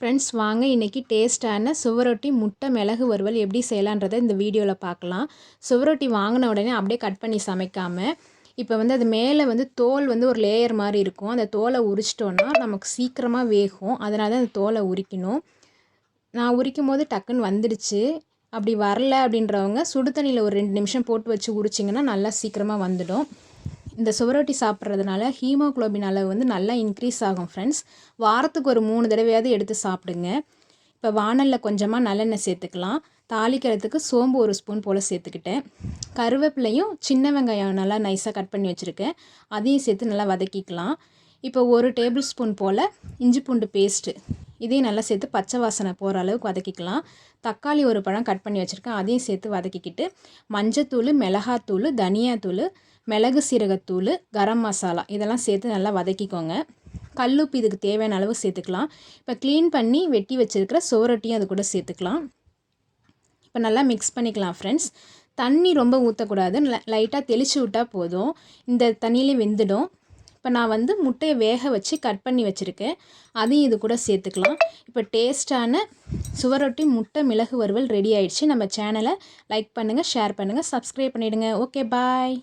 Friends வாங்க இன்றைக்கி டேஸ்ட்டான சுவரொட்டி முட்டை மிளகு வறுவல் எப்படி செய்யலான்றதை இந்த வீடியோவில் பார்க்கலாம். சுவரொட்டி வாங்கின உடனே அப்படியே கட் பண்ணி சமைக்காமல் இப்போ அது மேலே தோல் ஒரு லேயர் மாதிரி இருக்கும். அந்த தோலை உரிச்சிட்டோன்னா நமக்கு சீக்கிரமாக வேகும். அதனால தான் அந்த தோலை உரிக்கணும். நான் உரிக்கும் போது டக்குன்னு வந்துடுச்சு. அப்படி வரல அப்படின்றவங்க சுடு தண்ணியில் ஒரு 2 நிமிஷம் போட்டு வச்சு உரிச்சிங்கன்னா நல்லா சீக்கிரமாக வந்துடும். இந்த சுவரொட்டி சாப்பிட்றதுனால ஹீமோக்ளோபின் அளவு நல்லா இன்க்ரீஸ் ஆகும் ஃப்ரெண்ட்ஸ். வாரத்துக்கு ஒரு 3 தடவையாவது எடுத்து சாப்பிடுங்க. இப்போ வாணலில் கொஞ்சமாக நல்லெண்ணெய் சேர்த்துக்கலாம். தாளிக்கிறதுக்கு சோம்பு 1 ஸ்பூன் போல் சேர்த்துக்கிட்டேன். கருவேப்பிலையும் சின்ன வெங்காயம் நல்லா நைஸாக கட் பண்ணி வச்சுருக்கேன், அதையும் சேர்த்து நல்லா வதக்கிக்கலாம். இப்போ 1 டேபிள் ஸ்பூன் போல் இஞ்சி பூண்டு பேஸ்ட்டு இதையும் நல்லா சேர்த்து பச்சை வாசனை போகிற அளவுக்கு வதக்கிக்கலாம். தக்காளி 1 பழம் கட் பண்ணி வச்சுருக்கேன், அதையும் சேர்த்து வதக்கிக்கிட்டு மஞ்சத்தூள், மிளகாத்தூள், தனியாத்தூள், மிளகு சீரகத்தூள், கரம் மசாலா இதெல்லாம் சேர்த்து நல்லா வதக்கிக்கோங்க. கல்லுப்பு இதுக்கு தேவையான அளவு சேர்த்துக்கலாம். இப்போ க்ளீன் பண்ணி வெட்டி வச்சுருக்கிற சுவரொட்டியும் அது கூட சேர்த்துக்கலாம். இப்போ நல்லா மிக்ஸ் பண்ணிக்கலாம் ஃப்ரெண்ட்ஸ். தண்ணி ரொம்ப ஊற்றக்கூடாது, லைட்டாக தெளித்து விட்டால் போதும். இந்த தண்ணியிலே வெந்துடும். இப்போ நான் முட்டையை வேக வச்சு கட் பண்ணி வச்சுருக்கேன், அதையும் இது கூட சேர்த்துக்கலாம். இப்போ டேஸ்ட்டான சுவரொட்டி முட்டை மிளகு வறுவல் ரெடி ஆயிடுச்சு. நம்ம சேனலை லைக் பண்ணுங்கள், ஷேர் பண்ணுங்கள், சப்ஸ்கிரைப் பண்ணிவிடுங்க. ஓகே, பாய்.